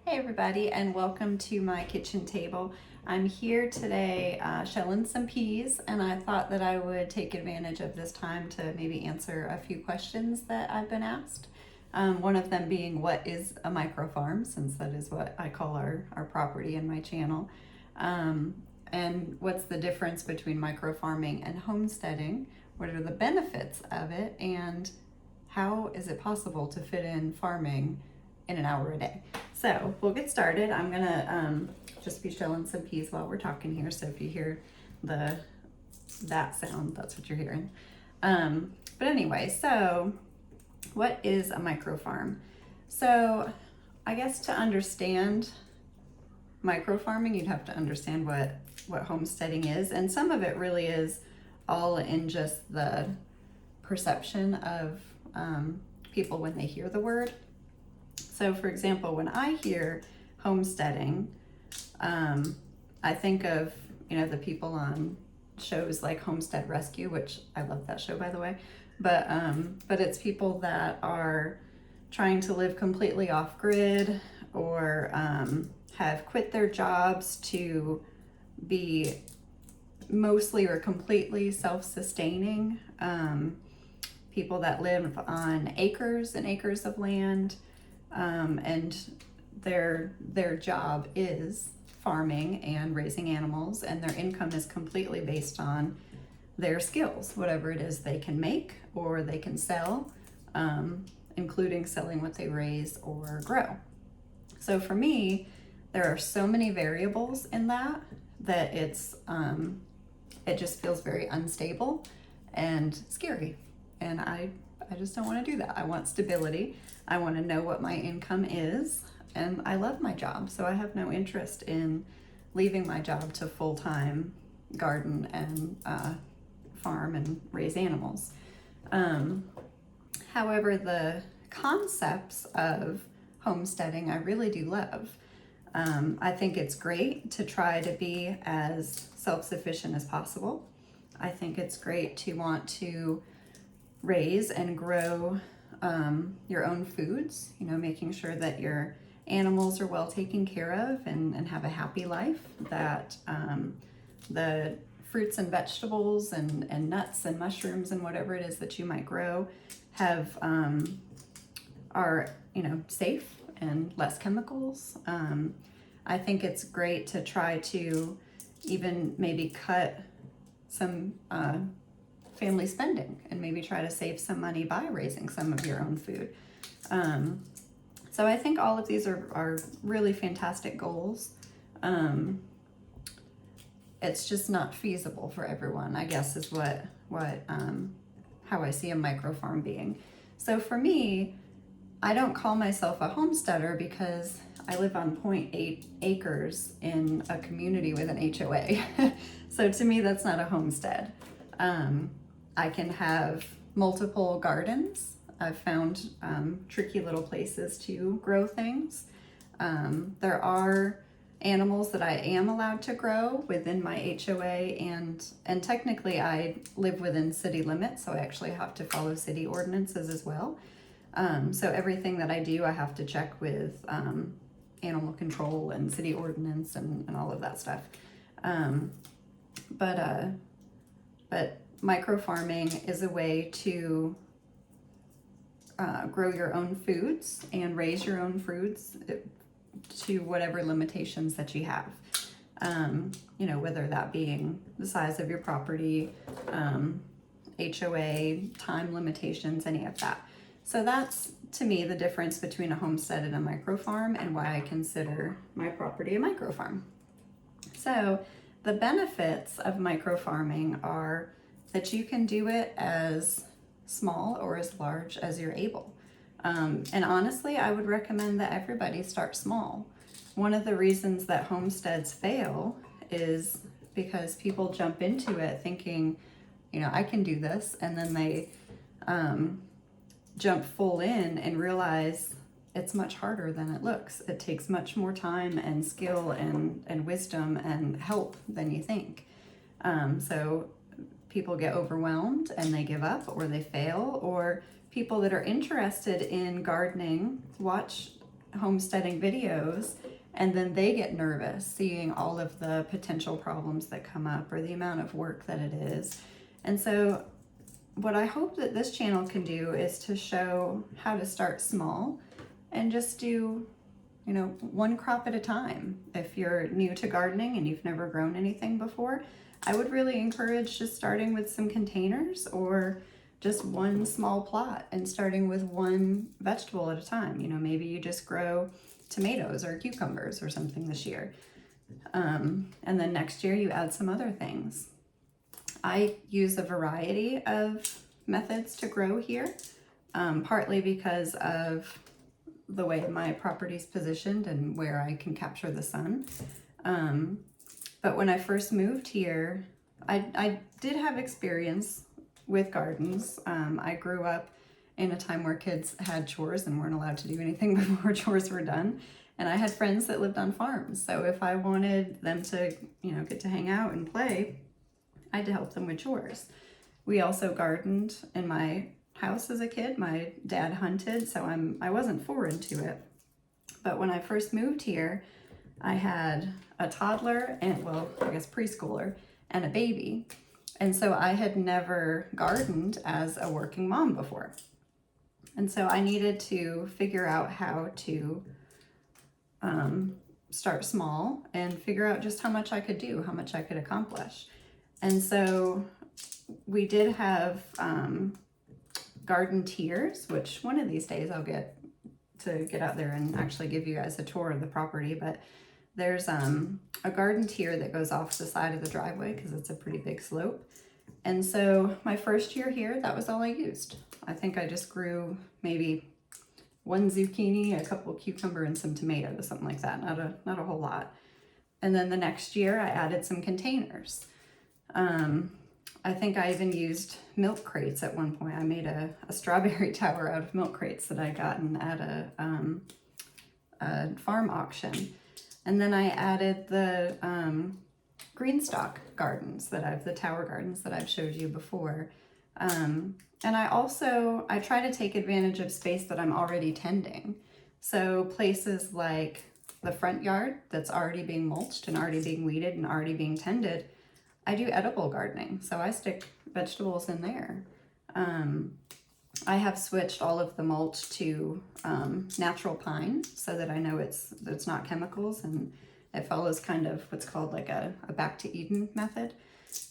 Hey everybody, and welcome to my kitchen table. I'm here today shelling some peas, and I thought that I would take advantage of this time to maybe answer a few questions that I've been asked. One of them being, what is a microfarm, since that is what I call our property in my channel. And what's the difference between microfarming and homesteading? What are the benefits of it, and how is it possible to fit in farming in an hour a day? So we'll get started. I'm gonna just be shelling some peas while we're talking here. So if you hear that sound, that's what you're hearing. But anyway, so what is a micro farm? So I guess to understand micro farming, you'd have to understand what homesteading is, and some of it really is all in just the perception of people when they hear the word. So for example, when I hear homesteading, I think of, the people on shows like Homestead Rescue, which I love that show, by the way, but it's people that are trying to live completely off grid, or have quit their jobs to be mostly or completely self-sustaining, people that live on acres and acres of land, and their job is farming and raising animals, and their income is completely based on their skills, whatever it is they can make or they can sell, including selling what they raise or grow. So for me, there are so many variables in that it's it just feels very unstable and scary, and I just don't want to do that. I want stability. I want to know what my income is, and I love my job, so I have no interest in leaving my job to full-time garden and farm and raise animals. However, the concepts of homesteading I really do love. I think it's great to try to be as self-sufficient as possible. I think it's great to want to raise and grow your own foods, making sure that your animals are well taken care of and have a happy life, that the fruits and vegetables and nuts and mushrooms and whatever it is that you might grow are safe and less chemicals. I think it's great to try to even maybe cut some family spending and maybe try to save some money by raising some of your own food. So I think all of these are really fantastic goals. It's just not feasible for everyone, I guess, is what how I see a micro farm being. So for me, I don't call myself a homesteader because I live on 0.8 acres in a community with an HOA. So to me, that's not a homestead. I can have multiple gardens. I've found tricky little places to grow things. There are animals that I am allowed to grow within my HOA, and technically I live within city limits, so I actually have to follow city ordinances as well. So everything that I do, I have to check with animal control and city ordinance and all of that stuff. But micro farming is a way to grow your own foods and raise your own foods to whatever limitations that you have. Whether that being the size of your property, HOA, time limitations, any of that. So that's, to me, the difference between a homestead and a micro farm, and why I consider my property a micro farm. So the benefits of micro farming are that you can do it as small or as large as you're able. And honestly, I would recommend that everybody start small. One of the reasons that homesteads fail is because people jump into it thinking, I can do this, and then they jump full in and realize it's much harder than it looks. It takes much more time and skill and wisdom and help than you think. So people get overwhelmed and they give up, or they fail, or people that are interested in gardening watch homesteading videos, and then they get nervous seeing all of the potential problems that come up or the amount of work that it is. And so what I hope that this channel can do is to show how to start small and just do, you know, one crop at a time. If you're new to gardening and you've never grown anything before, I would really encourage just starting with some containers or just one small plot and starting with one vegetable at a time. You know, maybe you just grow tomatoes or cucumbers or something this year. And then next year you add some other things. I use a variety of methods to grow here, partly because of the way my property's positioned and where I can capture the sun. But when I first moved here, I did have experience with gardens. I grew up in a time where kids had chores and weren't allowed to do anything before chores were done. And I had friends that lived on farms. So if I wanted them to, you know, get to hang out and play, I had to help them with chores. We also gardened in my house as a kid. My dad hunted, so I wasn't foreign to it. But when I first moved here, I had a toddler and, well, I guess preschooler, and a baby. And so I had never gardened as a working mom before. And so I needed to figure out how to start small and figure out just how much I could do, how much I could accomplish. And so we did have garden tiers, which one of these days I'll get out there and actually give you guys a tour of the property. But there's a garden tier that goes off the side of the driveway because it's a pretty big slope. And so my first year here, that was all I used. I think I just grew maybe one zucchini, a couple cucumber, and some tomatoes, something like that. Not a whole lot. And then the next year I added some containers. I think I even used milk crates at one point. I made a strawberry tower out of milk crates that I'd gotten at a farm auction. And then I added the green stock gardens the tower gardens that I've showed you before. And I try to take advantage of space that I'm already tending. So places like the front yard that's already being mulched and already being weeded and already being tended, I do edible gardening. So I stick vegetables in there. I have switched all of the mulch to natural pine so that I know it's not chemicals, and it follows kind of what's called like a back to Eden method.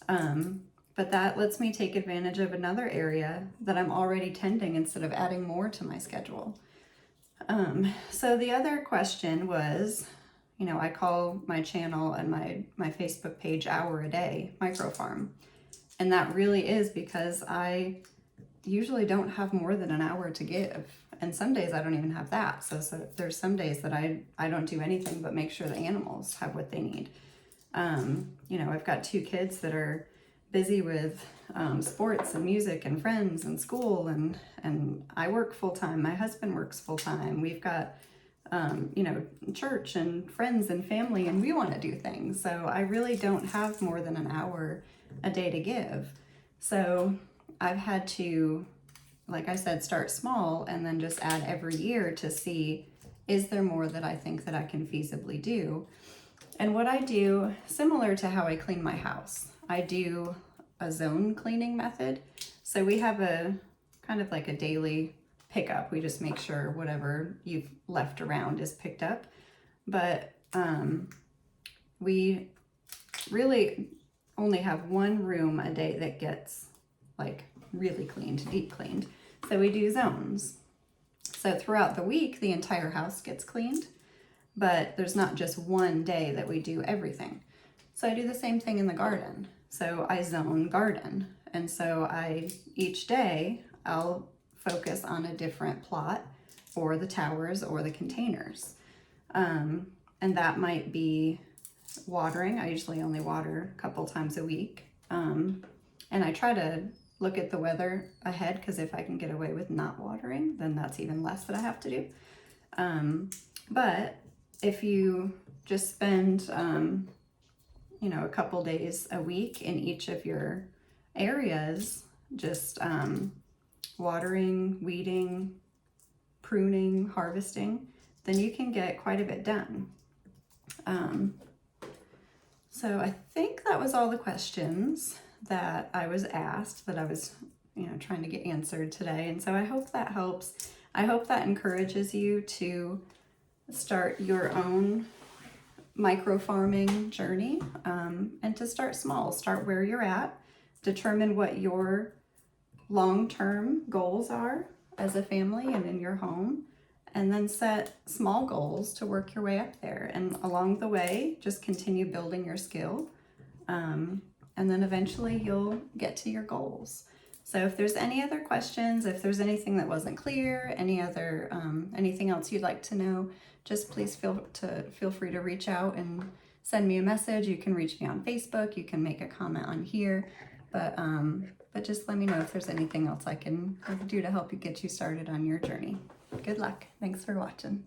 But that lets me take advantage of another area that I'm already tending instead of adding more to my schedule. So the other question was, you know, I call my channel and my Facebook page Hour a Day Micro Farm. And that really is because I usually don't have more than an hour to give. And some days I don't even have that. So there's some days that I don't do anything but make sure the animals have what they need. You know, I've got 2 kids that are busy with sports and music and friends and school, and I work full-time. My husband works full-time. We've got you know, church and friends and family, and we want to do things. So I really don't have more than an hour a day to give. So I've had to, like I said, start small and then just add every year to see, is there more that I think that I can feasibly do? And what I do, similar to how I clean my house, I do a zone cleaning method. So we have a kind of like a daily pickup. We just make sure whatever you've left around is picked up. But we really only have one room a day that gets like really cleaned, deep cleaned. So we do zones. So throughout the week, the entire house gets cleaned, but there's not just one day that we do everything. So I do the same thing in the garden. So I zone garden. And so each day I'll focus on a different plot or the towers or the containers. And that might be watering. I usually only water a couple times a week. And I try to look at the weather ahead, because if I can get away with not watering, then that's even less that I have to do. But if you just spend, you know, a couple days a week in each of your areas, just watering, weeding, pruning, harvesting, then you can get quite a bit done. So I think that was all the questions that I was asked, that I was, trying to get answered today. And so I hope that helps. I hope that encourages you to start your own micro farming journey, and to start small. Start where you're at, determine what your long-term goals are as a family and in your home, and then set small goals to work your way up there. And along the way, just continue building your skill, and then eventually you'll get to your goals. So if there's any other questions, if there's anything that wasn't clear, anything else you'd like to know, just please feel free to reach out and send me a message. You can reach me on Facebook. You can make a comment on here, but just let me know if there's anything else I can do to help you get you started on your journey. Good luck. Thanks for watching.